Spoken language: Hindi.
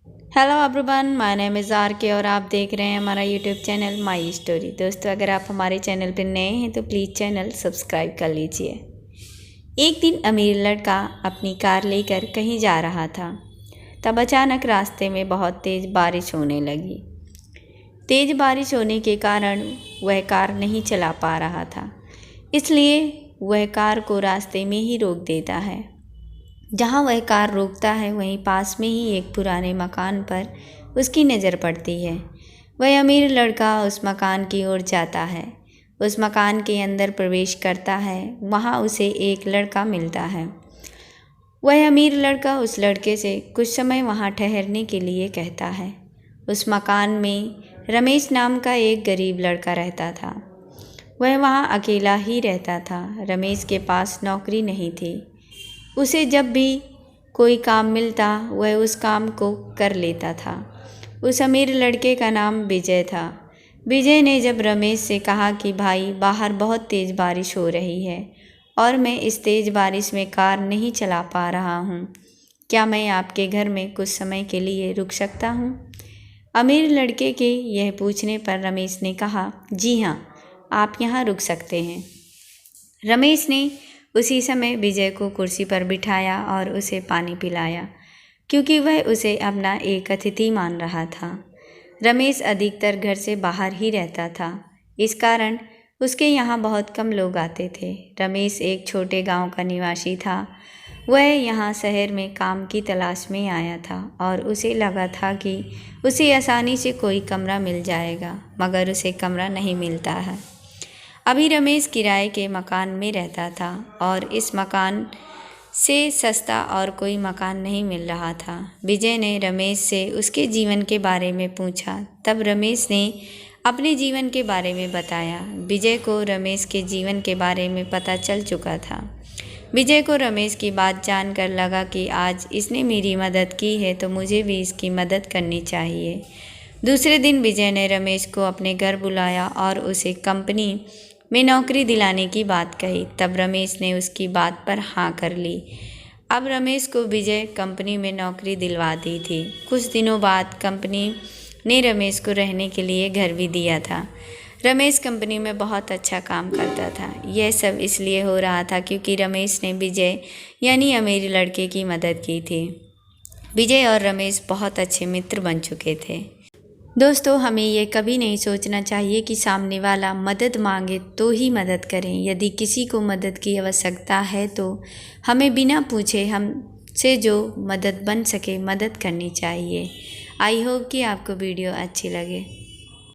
Hello everyone, my name is R K और आप देख रहे हैं हमारा यूट्यूब चैनल माई स्टोरी। दोस्तों, अगर आप हमारे चैनल पर नए हैं तो प्लीज़ चैनल सब्सक्राइब कर लीजिए। एक दिन अमीर लड़का अपनी कार लेकर कहीं जा रहा था। तब अचानक रास्ते में बहुत तेज़ बारिश होने लगी। तेज़ बारिश होने के कारण वह कार नहीं चला पा रहा था, इसलिए वह कार को रास्ते में ही रोक देता है। जहाँ वह कार रोकता है वहीं पास में ही एक पुराने मकान पर उसकी नज़र पड़ती है। वह अमीर लड़का उस मकान की ओर जाता है। उस मकान के अंदर प्रवेश करता है। वहाँ उसे एक लड़का मिलता है। वह अमीर लड़का उस लड़के से कुछ समय वहाँ ठहरने के लिए कहता है। उस मकान में रमेश नाम का एक गरीब लड़का रहता था। वह वहाँ अकेला ही रहता था। रमेश के पास नौकरी नहीं थी। उसे जब भी कोई काम मिलता वह उस काम को कर लेता था। उस अमीर लड़के का नाम विजय था। विजय ने जब रमेश से कहा कि भाई, बाहर बहुत तेज़ बारिश हो रही है और मैं इस तेज़ बारिश में कार नहीं चला पा रहा हूँ, क्या मैं आपके घर में कुछ समय के लिए रुक सकता हूँ? अमीर लड़के के यह पूछने पर रमेश ने कहा, जी हाँ, आप यहाँ रुक सकते हैं। रमेश ने उसी समय विजय को कुर्सी पर बिठाया और उसे पानी पिलाया, क्योंकि वह उसे अपना एक अतिथि मान रहा था। रमेश अधिकतर घर से बाहर ही रहता था, इस कारण उसके यहाँ बहुत कम लोग आते थे। रमेश एक छोटे गांव का निवासी था। वह यहाँ शहर में काम की तलाश में आया था और उसे लगा था कि उसे आसानी से कोई कमरा मिल जाएगा, मगर उसे कमरा नहीं मिलता है। अभी रमेश किराए के मकान में रहता था और इस मकान से सस्ता और कोई मकान नहीं मिल रहा था। विजय ने रमेश से उसके जीवन के बारे में पूछा। तब रमेश ने अपने जीवन के बारे में बताया। विजय को रमेश के जीवन के बारे में पता चल चुका था। विजय को रमेश की बात जानकर लगा कि आज इसने मेरी मदद की है तो मुझे भी इसकी मदद करनी चाहिए। दूसरे दिन विजय ने रमेश को अपने घर बुलाया और उसे कंपनी में नौकरी दिलाने की बात कही। तब रमेश ने उसकी बात पर हाँ कर ली। अब रमेश को विजय कंपनी में नौकरी दिलवा दी थी। कुछ दिनों बाद कंपनी ने रमेश को रहने के लिए घर भी दिया था। रमेश कंपनी में बहुत अच्छा काम करता था। यह सब इसलिए हो रहा था क्योंकि रमेश ने विजय यानी अमीर लड़के की मदद की थी। विजय और रमेश बहुत अच्छे मित्र बन चुके थे। दोस्तों, हमें ये कभी नहीं सोचना चाहिए कि सामने वाला मदद मांगे तो ही मदद करें। यदि किसी को मदद की आवश्यकता है तो हमें बिना पूछे हमसे जो मदद बन सके मदद करनी चाहिए। आई होप कि आपको वीडियो अच्छी लगे।